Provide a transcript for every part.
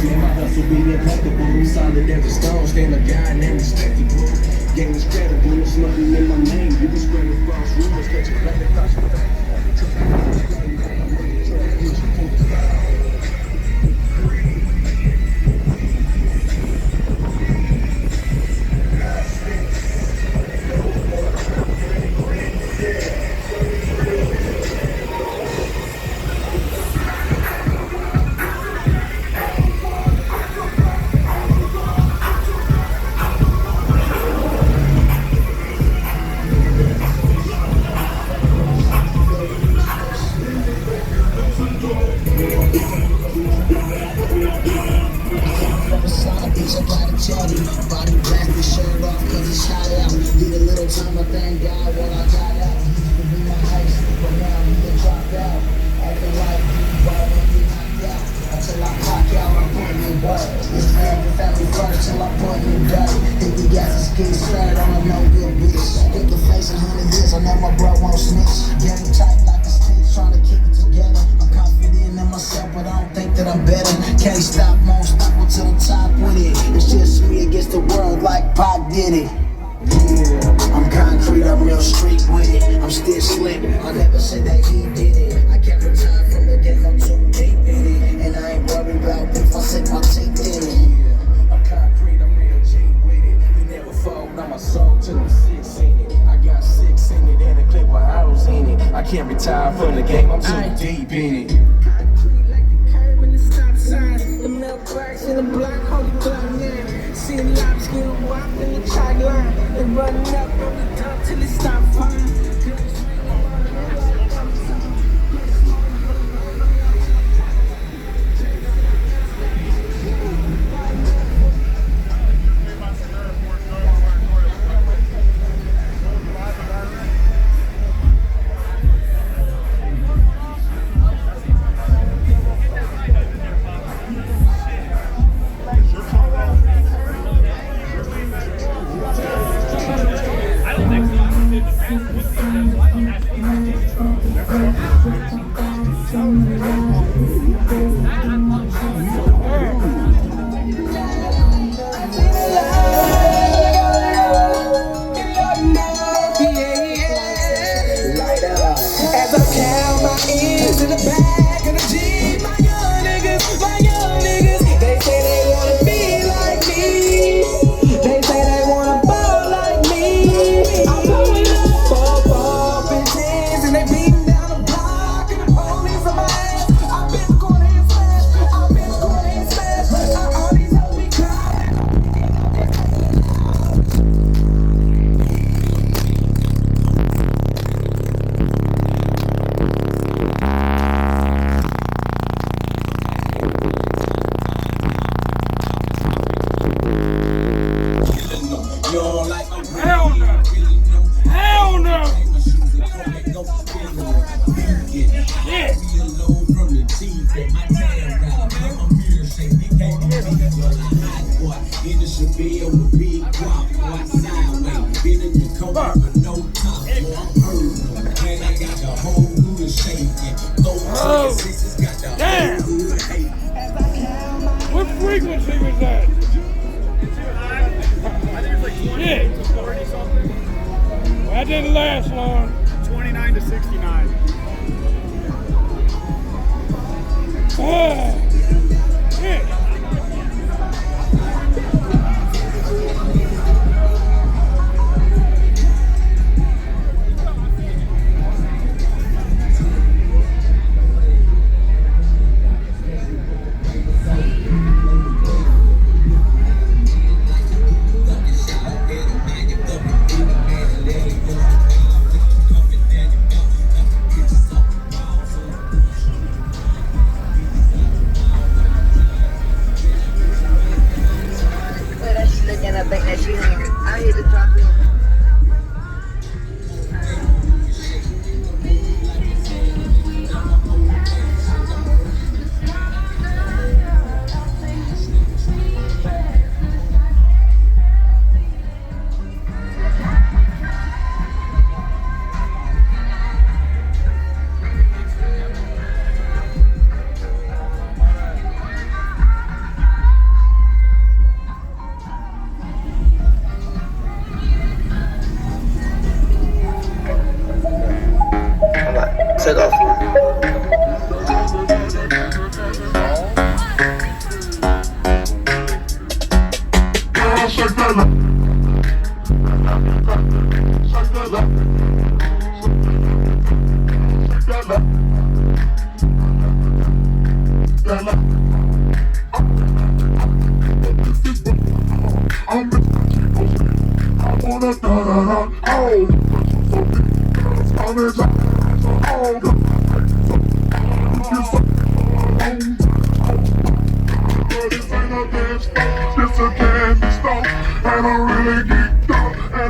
Man, my hustle be impeccable, solid as a stone, stand a guy and respectable. Game is credible, it's money in my name. You can spread across rumors, catch a play across your face. Body black, the shirt off cause it's hot out. Did a little time, I thank God when I got out. Used to be my high school, but now I'm getting dropped out. Acting like ball and get knocked out. Until I clock out, I'm putting in work. It's family first till I'm putting in dirt. Think the gas is getting started on a no good bitch. Think the face 100 years, I know my bro won't snitch. Game tight like a stitch, trying to keep it together. I'm confident in myself, but I don't think that I'm better. Can't stop, won't stop until the top with it. It's just me against the world like Pac did it. Yeah, I'm concrete, I'm real street with it. I'm still slick, I never said that he did it. I can't retire from the game, I'm too deep in it. And I ain't worried about if I sink my teeth in it. Yeah, I'm concrete, I'm real G with it. You never fold, I'm a soul to them 6 in it. I got 6 in it and a clip with hours in it. I can't retire from the game, I'm too deep in it. Concrete like the curb and the stop sign. The milk cracks in the block, hold the clock now. See the lobs getting whopped in the chalk line. And running up on the top till it stop fine. What frequency was that? Yeah. Well, that didn't last long. 29 to 69. Yeah.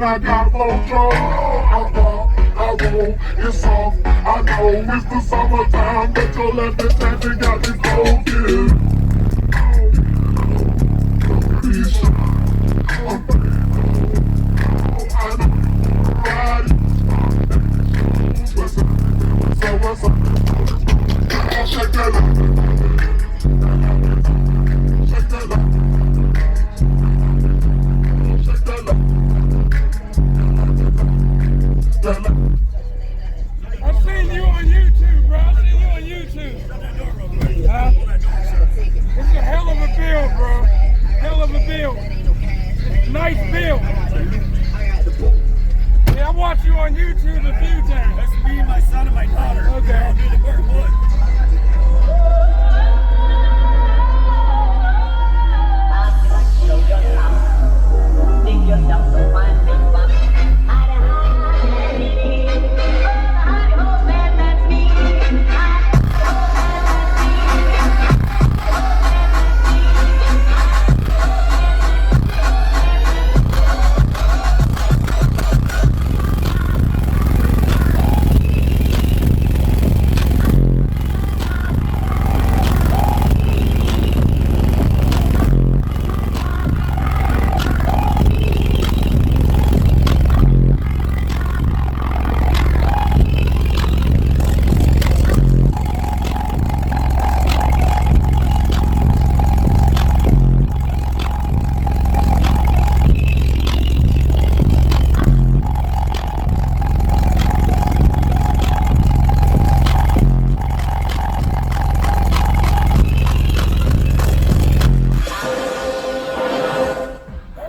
I got no control. I roll, it's off. I know it's the summertime, but your left hand got me focused. What's up? Check that out. Check that out. Check that out. I've seen you on YouTube, bro. I've seen you on YouTube. It's a hell of a build, bro. Hell of a build. Nice build. Yeah, I watched you on YouTube a few times. That's me, my son, and my daughter. Okay. I'll do the work. Think yourself so fine, big buck.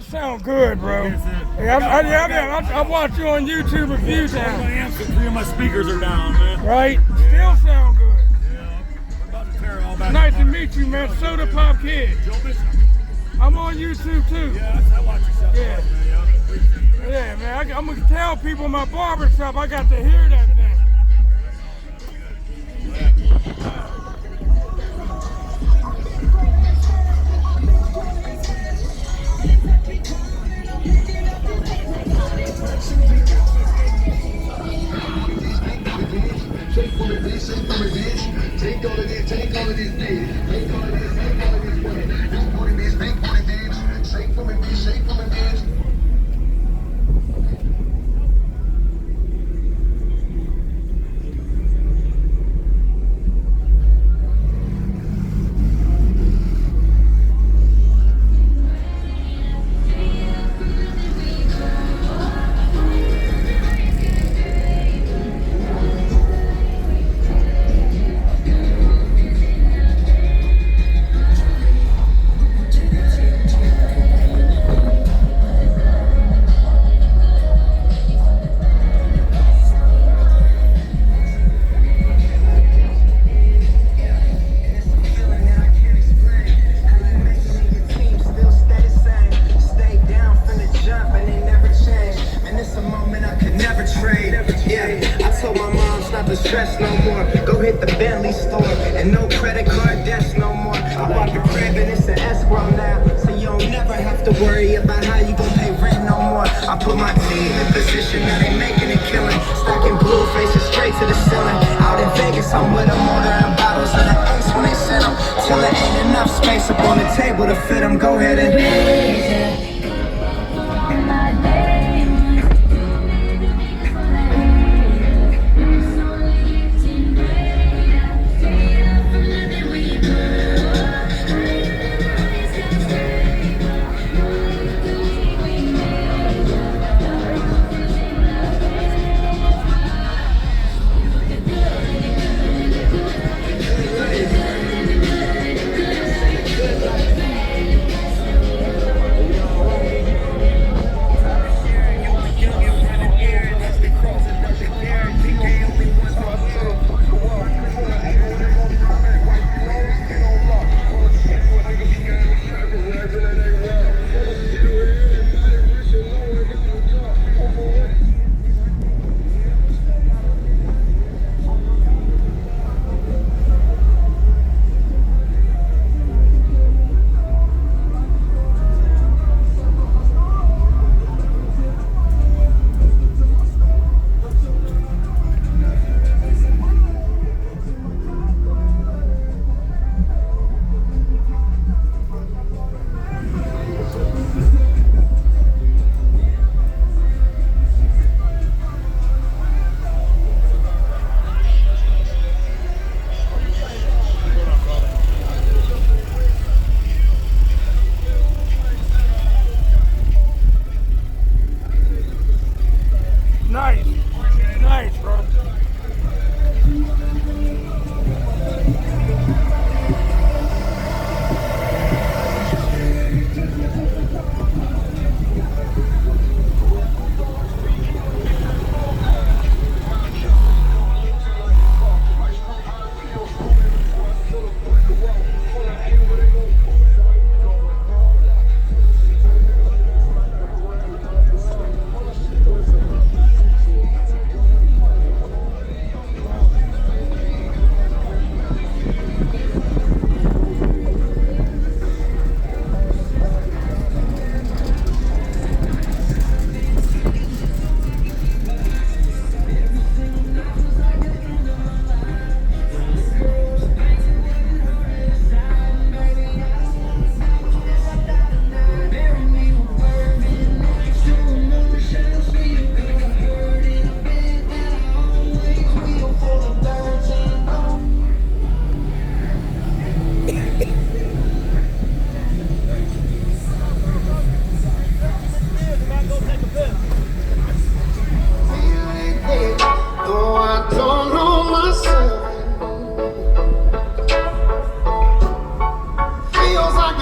Sound good, bro. Yeah, I've watched you on YouTube a few My times. amps and 3 of my speakers are down, man. Right? Still sound good. Yeah, we're about to tear it all back. Nice to meet you, man. Soda Pop Kid. Joe Bishop. I'm on YouTube too. Yeah, I watch your stuff. Yeah. Man. Yeah, appreciate it. Yeah, man. I'm gonna tell people in my barber shop I got to hear that thing. Take all of this, take all of this, take all of this, take all of this, take all of this, take all of this, take all of this, take all of this, shake for me, bitch, shake for me, bitch. Stress no more. Go hit the Bentley store and no credit card debts no more. I bought the crib and it's an escrow now, so you don't never have to worry about how you gon' pay rent no more. I put my team in position, now they making a killing. Stacking blue faces straight to the ceiling. Out in Vegas, I'm with them ordering bottles of the ace when they send them. Till there ain't enough space up on the table to fit them. Go ahead and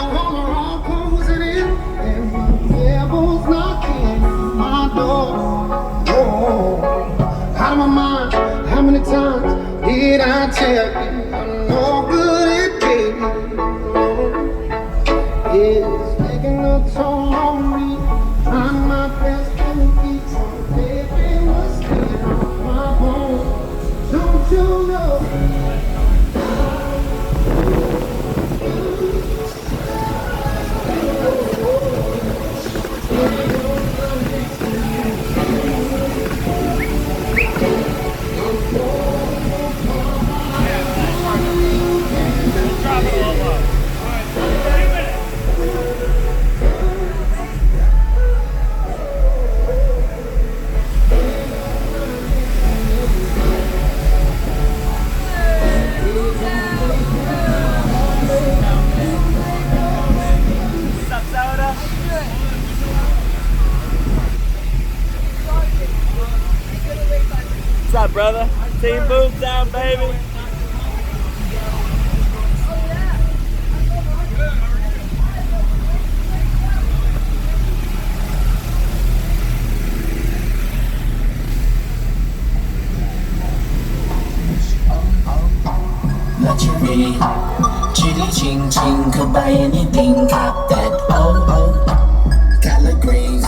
wanna roll closing in, and the devil's knocking my door. Oh, out of my mind, how many times did I tell you I'm no good at dating? It's taking a toll on me, trying my best to keep from taking the skin off my bones. Don't you know? What's up, brother? Team Boom Town, baby. Luxury, chitty ching ching, could buy anything, cop that. Oh oh, color greens.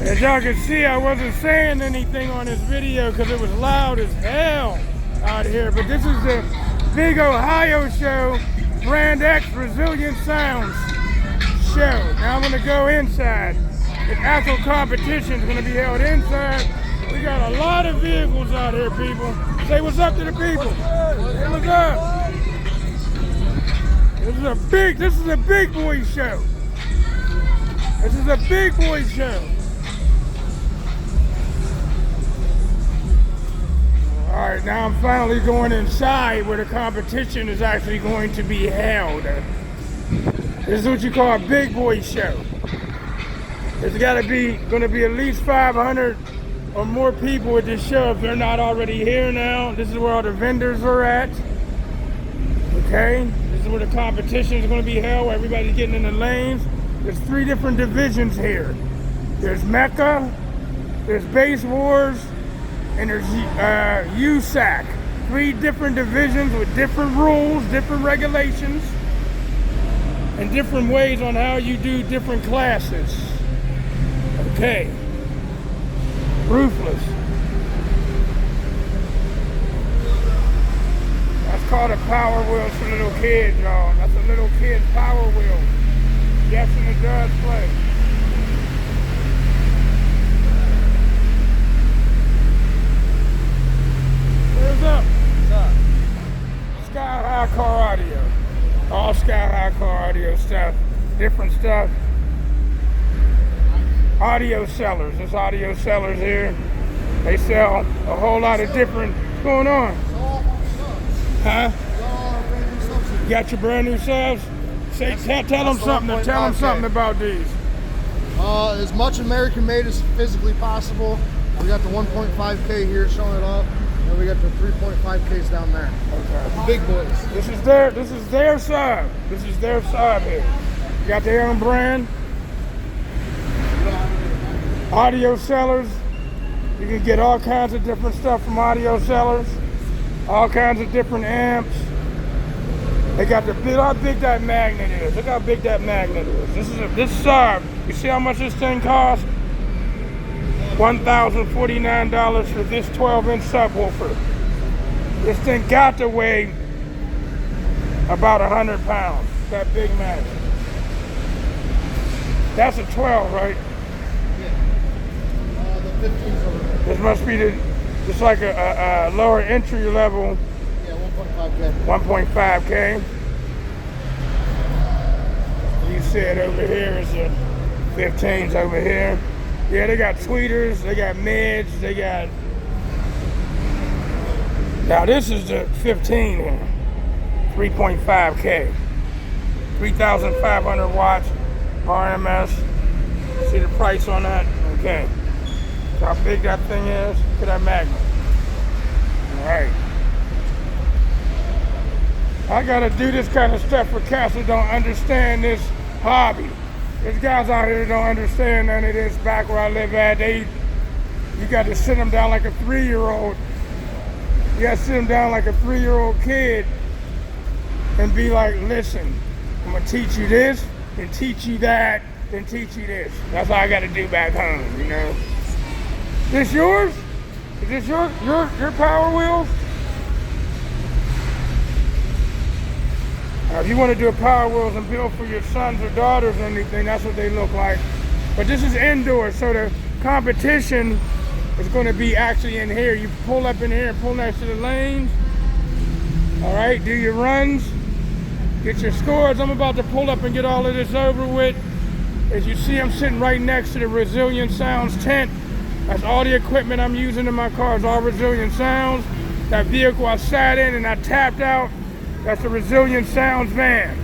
As y'all can see, I wasn't saying anything on this video because it was loud as hell out here. But this is the big Ohio show, BrandX Resilient Sounds show. Now I'm gonna go inside. The actual competition is gonna be held inside. We got a lot of vehicles out here, people. Say what's up to the people. Say what's up. This is a big boy show. This is a big boy show. All right, now I'm finally going inside where the competition is actually going to be held. This is what you call a big boy show. There's going to be at least 500 or more people at this show if they're not already here now. This is where all the vendors are at. Okay, this is where the competition is going to be held, where everybody's getting in the lanes. There's 3 different divisions here. There's Mecca, there's Base Wars, and there's USAC. 3 different divisions with different rules, different regulations, and different ways on how you do different classes. Okay. Ruthless. That's called a power wheel for little kids, y'all. That's a little kid's power wheel. Yes, and it does play. What's up? What's up? Sky High Car Audio. All Sky High Car Audio stuff. Different stuff. Audio sellers. There's audio sellers here. They sell a whole lot of different. What's going on? Huh? You got your brand new subs? Say, tell them something. Tell them something about these. As much American made as physically possible. We got the 1.5K here showing it up. And we got the 3.5Ks down there. Okay. The big boys. This is their sub. This is their sub here. You got their own brand. Audio sellers. You can get all kinds of different stuff from audio sellers. All kinds of different amps. They got look how big that magnet is. Look how big that magnet is. This sub. You see how much this thing costs? $1,049 for this 12-inch subwoofer. This thing got to weigh about 100 pounds, that big mass. That's a 12, right? Yeah. The 15's over there. This must be just like a lower entry level. Yeah, 1.5K. 1.5K. You see it over here is the 15s over here. Yeah, they got tweeters, they got mids, they got... Now this is the 15 here. 3.5K. 3,500 watts RMS. See the price on that? Okay. So how big that thing is? Look at that magnet. Alright. I gotta do this kind of stuff for cats that don't understand this hobby. There's guys out here that don't understand none of this back where I live at. You got to sit them down like a 3-year-old. You got to sit them down like a 3-year-old kid and be like, listen, I'm gonna teach you this, then teach you that, then teach you this. That's all I gotta do back home, you know? This yours? Is this your Power Wheels? If you want to do a Power Wheels and build for your sons or daughters or anything, that's what they look like. But this is indoor, so the competition is going to be actually in here. You pull up in here and pull next to the lanes. All right, do your runs, get your scores. I'm about to pull up and get all of this over with. As you see, I'm sitting right next to the Resilient Sounds tent. That's all the equipment I'm using in my car is all Resilient Sounds. That vehicle I sat in and I tapped out, that's the Resilient Sounds van.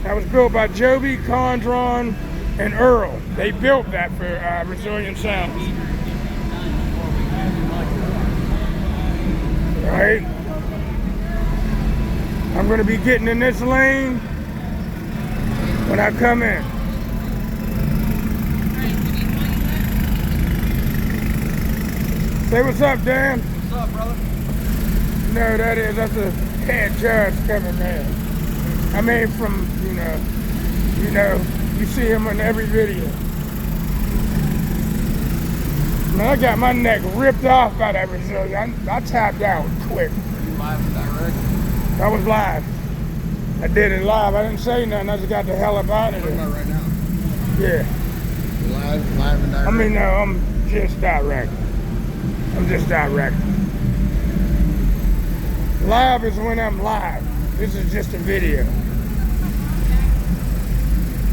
That was built by Joby, Condron, and Earl. They built that for Resilient Sounds. All right. I'm gonna be getting in this lane when I come in. Say what's up, Dan. What's up, brother? No, that's a head judge coming in. I mean, from, you see him in every video. Man, I got my neck ripped off by that Resilient. I tapped out quick. You live and direct? I was live. I did it live. I didn't say nothing. I just got the hell up out of What there. about right now? Yeah. Live and direct? I mean, no, I'm just direct. I'm just direct. Live is when I'm live. This is just a video.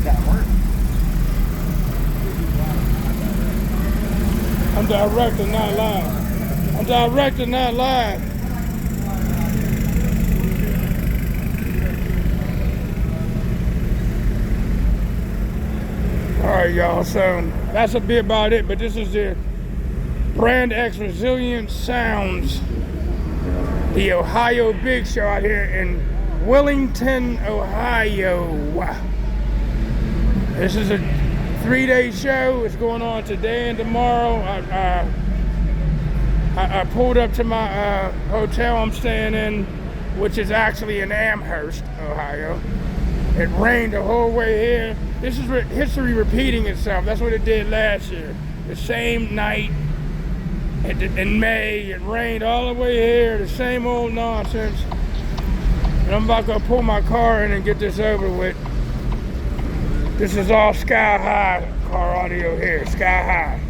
That work? I'm direct and not live. I'm direct and not live. Alright, y'all, so that's a bit about it, but this is the BrandX Resilient Sounds, the Ohio Big Show out here in Wellington, Ohio. This is a 3-day show. It's going on today and tomorrow. I pulled up to my hotel I'm staying in, which is actually in Amherst, Ohio. It rained the whole way here. This is history repeating itself. That's what it did last year. The same night in May, it rained all the way here, the same old nonsense. And I'm about to go pull my car in and get this over with. This is all sky high car audio here, sky high.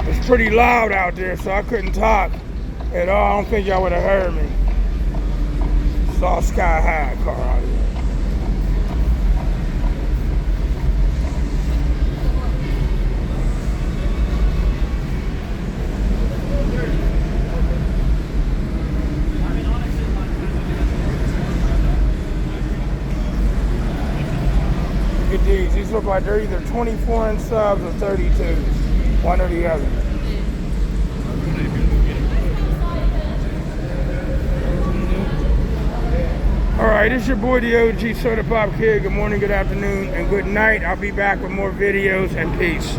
It's pretty loud out there, so I couldn't talk at all. I don't think y'all would have heard me. It's all sky high car audio. Look at these. These look like they're either 24-inch subs or 32s. One or the other. Alright, it's your boy the OG Soda Pop Kid. Good morning, good afternoon, and good night. I'll be back with more videos, and peace.